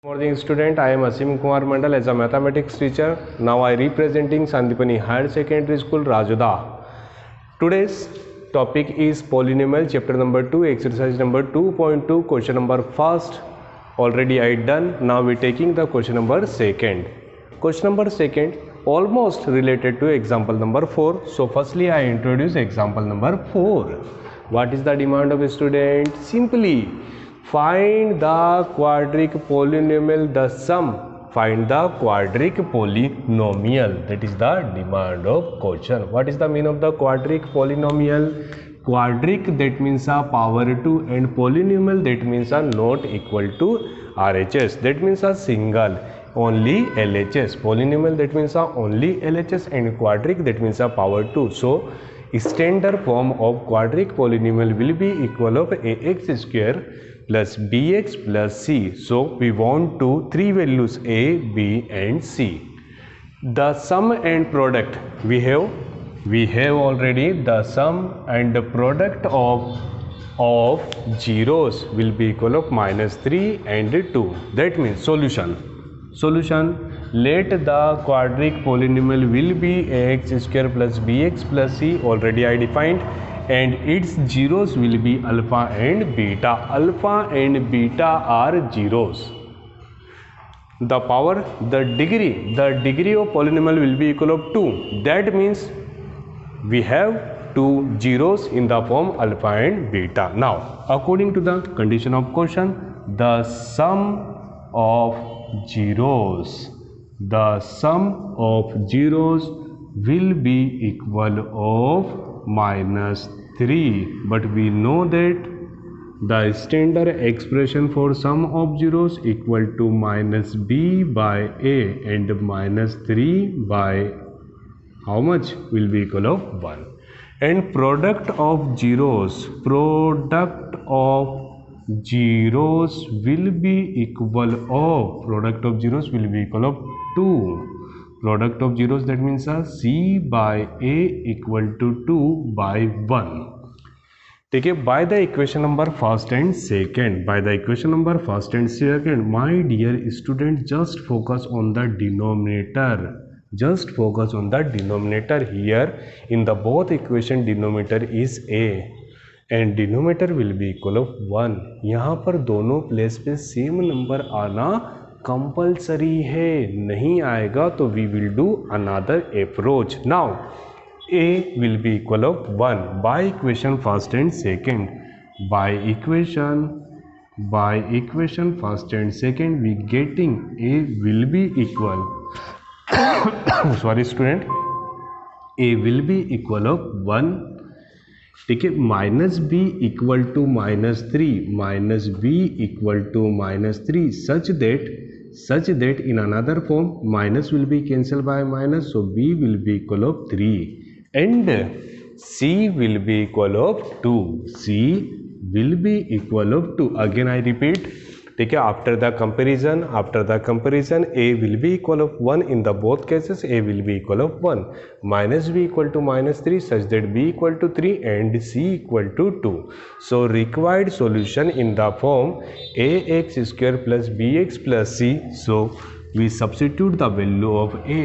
Morning student, I am Asim Kumar Mandal as a mathematics teacher. Now I representing Sandipani Higher Secondary School Rajoda. Today's topic is polynomial chapter number 2 exercise number 2.2 question number first. Already I done. Now we taking the question number second. Question number second almost related to example number 4. So firstly I introduce example number 4. What is the demand of a student? Simply find the quadric polynomial, the sum. Find the quadric polynomial. That is the demand of question. What is the meaning of the quadric polynomial? Quadric, that means a power 2, and polynomial, that means a not equal to RHS. That means a single, only LHS. Polynomial, that means a only LHS, and quadric, that means a power 2. So standard form of quadric polynomial will be equal of ax square plus bx plus c. So we want to three values a, b and c. The sum and product we have already. The sum and the product of zeros will be equal of -3 and 2. That means solution. Let the quadric polynomial will be ax square plus bx plus c. Already I defined. And its zeros will be alpha and beta. Alpha and beta are zeros. The power, the degree of polynomial will be equal of 2. That means we have two zeros in the form alpha and beta. Now, according to the condition of question, the sum of zeros will be equal of -3, but we know that the standard expression for sum of zeros equal to -b by a, and -3 by how much will be equal of 1. And product of zeros will be equal of 2. Product of zeros, that means c by a equal to 2 by 1. ठीक है, by the equation number first and second. My dear student, just focus on the denominator. Here in the both equation denominator is a and denominator will be equal of 1. यहाँ पर दोनों place पे same number आना compulsory है. नहीं आएगा तो we will do another approach. Now a will be equal of 1 by equation first and second. By equation first and second we getting a will be equal sorry student, a will be equal of 1. ठीक है, -b equal to -3 such that in another form minus will be cancelled by minus, so b will be equal of 3 and c will be equal of 2. Again I repeat. ठीक है, after the comparison a will be equal of 1 in the both cases. A will be equal of 1, -b equal to -3 such that b equal to 3 and c equal to 2. So required solution in the form ax square plus bx plus c. So we substitute the value of a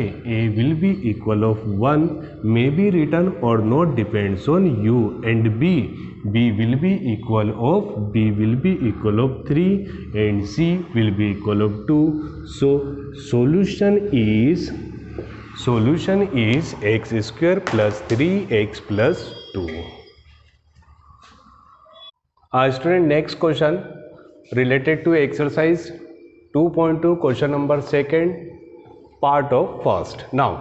will be equal of 1, may be written or not, depends on you, and b will be equal of 3 and c will be equal of 2. So solution is x square plus 3x plus 2. Student, next question related to exercise 2.2 question number second, part of first. Now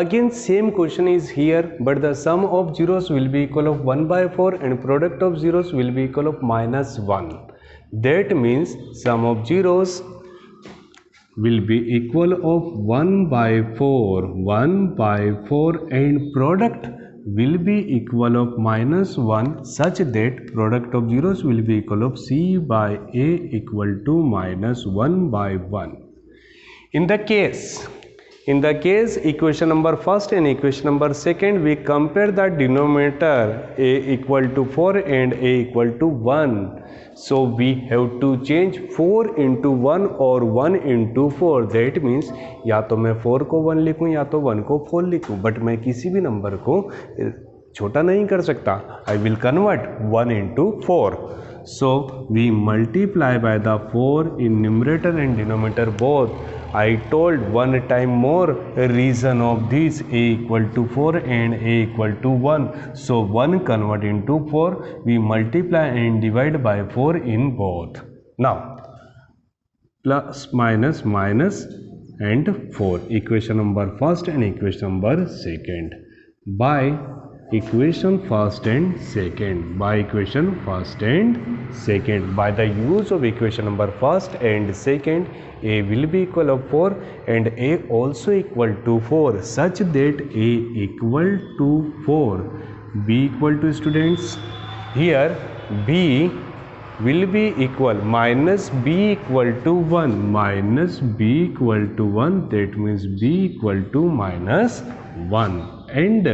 again same question is here, but the sum of zeros will be equal of 1 by 4 and product of zeros will be equal of -1. That means sum of zeros will be equal of 1 by 4 and product will be equal of -1 such that product of zeros will be equal of c by a equal to -1 by 1. In the case equation number first and equation number second, we compare the denominator a equal to 4 and a equal to 1. so we have to change 4 into 1 और 1 into 4. That means या तो मैं 4 को 1 लिखूँ या तो 1 को 4 लिखूँ, बट मैं किसी भी नंबर को छोटा नहीं कर सकता. I will convert 1 into 4. So we multiply by the 4 in numerator and denominator both. I told one time more reason of this, a equal to 4 and a equal to 1. So 1 convert into 4, we multiply and divide by 4 in both. Now plus minus minus and 4, equation number first and equation number second. By equation first and second, by equation first and second, by the use of equation number first and second, a will be equal of 4 and a also equal to 4, such that a equal to 4, b equal to, students, here b will be equal minus b equal to 1, minus b equal to 1, that means b equal to minus 1, and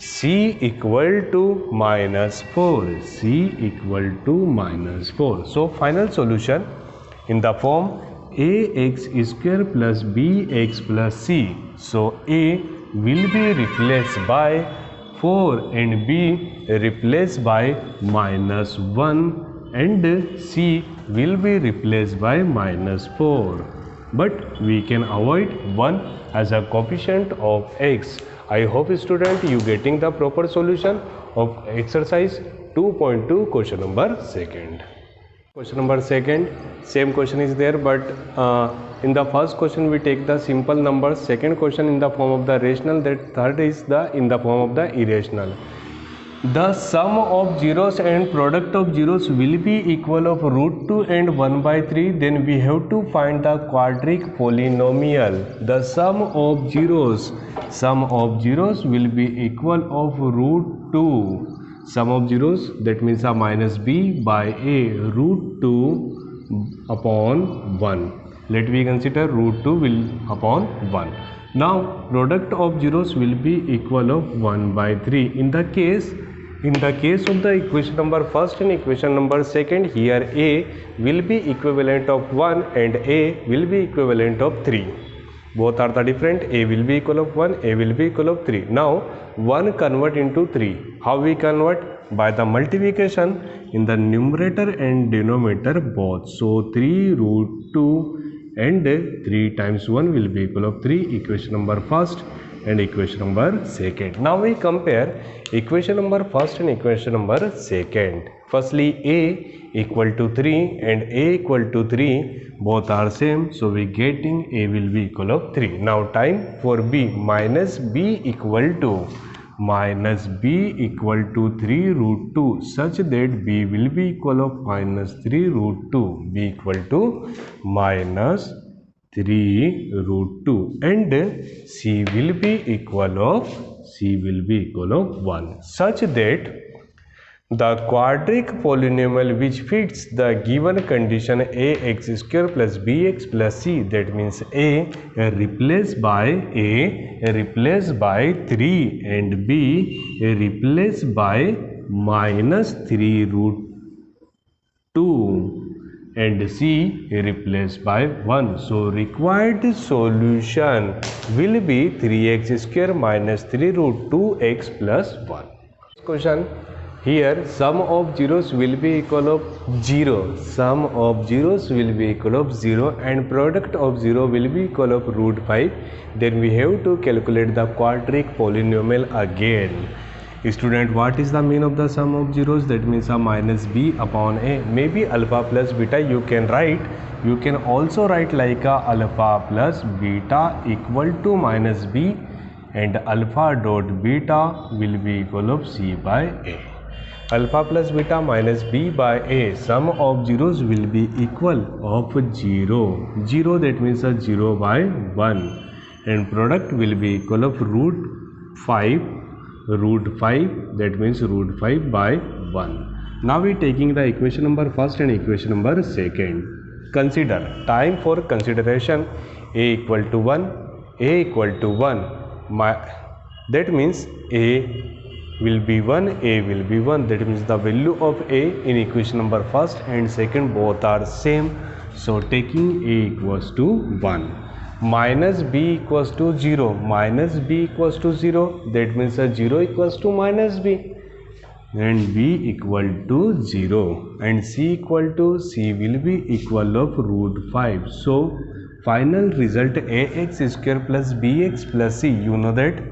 c equal to minus 4, c equal to minus 4. So final solution in the form ax square plus bx plus c. So a will be replaced by 4 and b replaced by minus 1 and c will be replaced by minus 4. But we can avoid 1 as a coefficient of x. I hope student you getting the proper solution of exercise 2.2 question number second. Question number second, same question is there, but in the first question we take the simple numbers, second question in the form of the rational, that third is the in the form of the irrational. The sum of zeros and product of zeros will be equal of root 2 and 1 by 3. Then we have to find the quadratic polynomial. The sum of zeros will be equal of root 2. Sum of zeros, that means a minus b by a, root 2 upon 1. Let me consider root 2 will upon 1. Now product of zeros will be equal of 1 by 3. In the case of the equation number first and equation number second, here a will be equivalent of 1 and a will be equivalent of 3. Both are the different. A will be equal of 1, a will be equal of 3. Now 1 convert into 3. How we convert? By the multiplication in the numerator and denominator both. So 3 root 2 and 3 times 1 will be equal of 3, equation number first and equation number second. Now we compare equation number first and equation number second. Firstly a equal to 3 and a equal to 3, both are same, so we getting a will be equal of 3. Now time for b, minus b equal to 3 root 2, such that b will be equal of minus 3 root 2, b equal to minus 3 root 2, and c will be equal of 1, such that the quadratic polynomial which fits the given condition ax square plus bx plus c, that means a replaced by 3 and b replaced by minus 3 root 2 and c replaced by 1. So required solution will be 3x square minus 3 root 2x plus 1. Question. Here sum of zeros will be equal of 0. Sum of zeros will be equal of 0 and product of 0 will be equal of root 5. Then we have to calculate the quadratic polynomial again. Student, what is the mean of the sum of zeros? That means a minus b upon a. Maybe alpha plus beta you can write. You can also write like a alpha plus beta equal to minus b, and alpha dot beta will be equal of c by a. Alpha plus beta minus b by a, sum of zeros will be equal of 0. 0, that means a 0 by 1, and product will be equal of root 5, that means root 5 by 1. Now we taking the equation number first and equation number second. Consider time for consideration. A equal to 1, that means a will be 1, a will be 1. That means the value of a in equation number first and second both are same. So taking a equals to 1. Minus b equals to 0. Minus b equals to 0. That means 0 equals to minus b. And b equal to 0. And c equal to c will be equal of root 5. So final result ax square plus bx plus c. You know that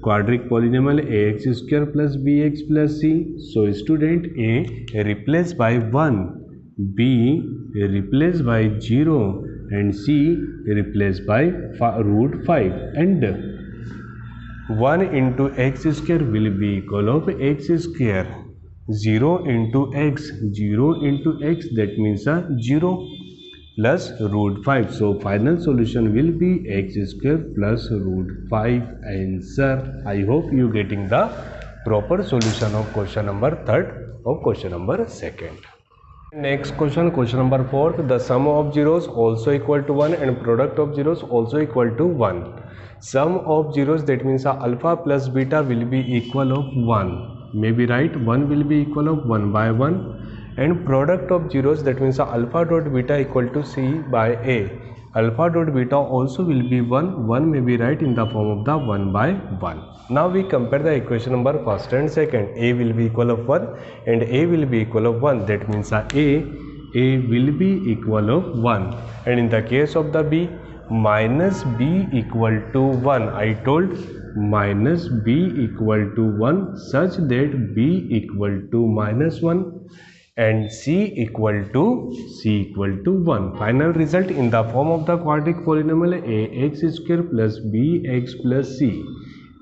quadratic polynomial ax square plus bx plus c. So student, a replaced by 1, b replaced by 0 and c replaced by root 5, and 1 into x square will be equal of x square. 0 into x, 0 into x, that means 0 plus root 5. So final solution will be x square plus root 5 answer. I hope you getting the proper solution of question number 3rd of question number 2nd. Next question, question number 4th. The sum of zeros also equal to 1 and product of zeros also equal to 1. Sum of zeros, that means alpha plus beta will be equal of 1. Maybe right, 1 will be equal of 1 by 1. And product of zeros, that means alpha dot beta equal to c by a. Alpha dot beta also will be 1. 1 may be right in the form of the 1 by 1. Now we compare the equation number first and second. A will be equal of 1 and a will be equal of 1. That means a will be equal of 1. And in the case of the b, minus b equal to 1. I told minus b equal to 1 such that b equal to minus 1 and c equal to 1. Final result in the form of the quadratic polynomial ax square plus bx plus c.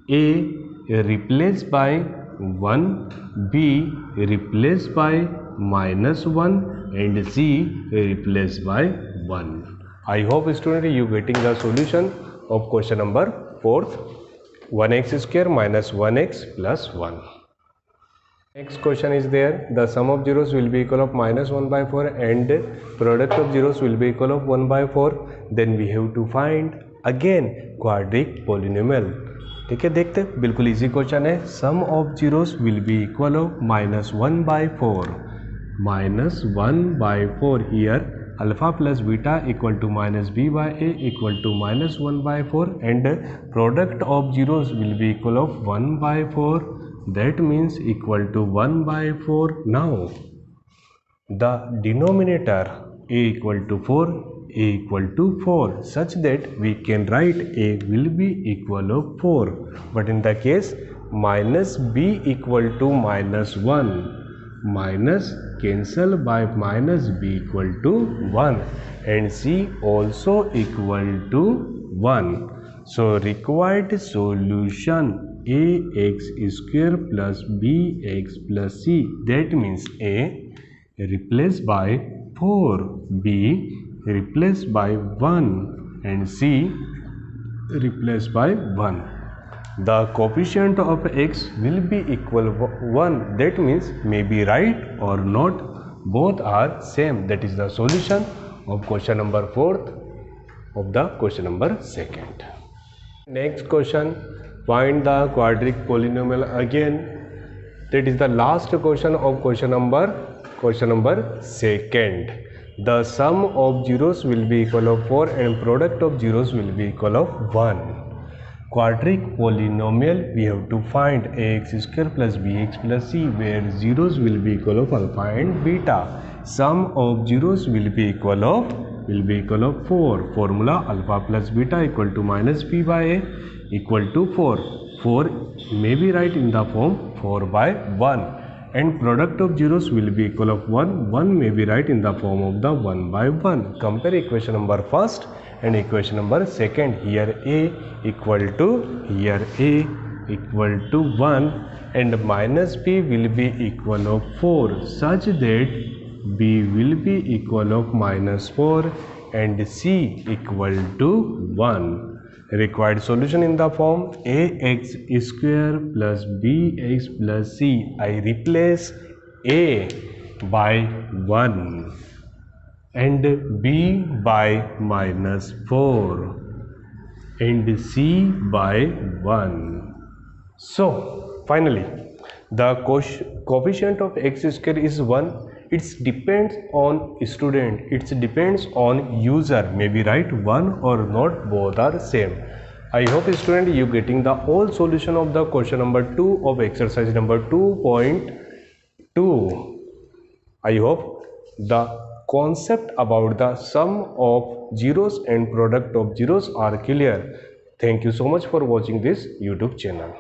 A replaced by 1, b replaced by minus 1 and c replaced by 1. I hope student you getting the solution of question number 4th. 1x square minus 1x plus 1. Next question is there. The sum of zeros will be equal of minus 1 by 4 and product of zeros will be equal of 1 by 4. Then we have to find again quadratic polynomial. ठीक है, देखते बिल्कुल easy question है. Sum of zeros will be equal of minus 1 by 4. Minus 1 by 4 here. Alpha plus beta equal to minus b by a equal to minus 1 by 4 and product of zeros will be equal of 1 by 4. That means equal to 1 by 4. Now the denominator a equal to 4, a equal to 4 such that we can write a will be equal of 4. But in the case minus b equal to minus 1, minus cancel by minus b equal to 1 and c also equal to 1. So required solution ax square plus bx plus c, that means a replaced by 4, b replaced by 1 and c replaced by 1. The coefficient of x will be equal 1. That means may be right or not, both are same. That is the solution of question number 4th of the question number 2nd. Next question, find the quadratic polynomial again. That is the last question of question number 2nd. The sum of zeros will be equal of 4 and product of zeros will be equal of 1. Quadratic polynomial, we have to find ax square plus bx plus c, where zeros will be equal of alpha and beta. Sum of zeros will be equal of 4. Formula alpha plus beta equal to minus b by a equal to 4. 4 may be right in the form 4 by 1 and product of zeros will be equal of 1. 1 may be right in the form of the 1 by 1. Compare equation number first and equation number 2nd. Here a equal to 1 and minus b will be equal of 4 such that b will be equal of minus 4 and c equal to 1. Required solution in the form ax square plus bx plus c. I replace a by 1 and b by minus 4 and c by 1. So finally The coefficient of x square is 1. It depends on student. It depends on user. Maybe right 1 or not, both are same. I hope student you getting the whole solution of the question number 2 of exercise number 2.2. I hope the concept about the sum of zeros and product of zeros are clear. Thank you so much for watching this YouTube channel.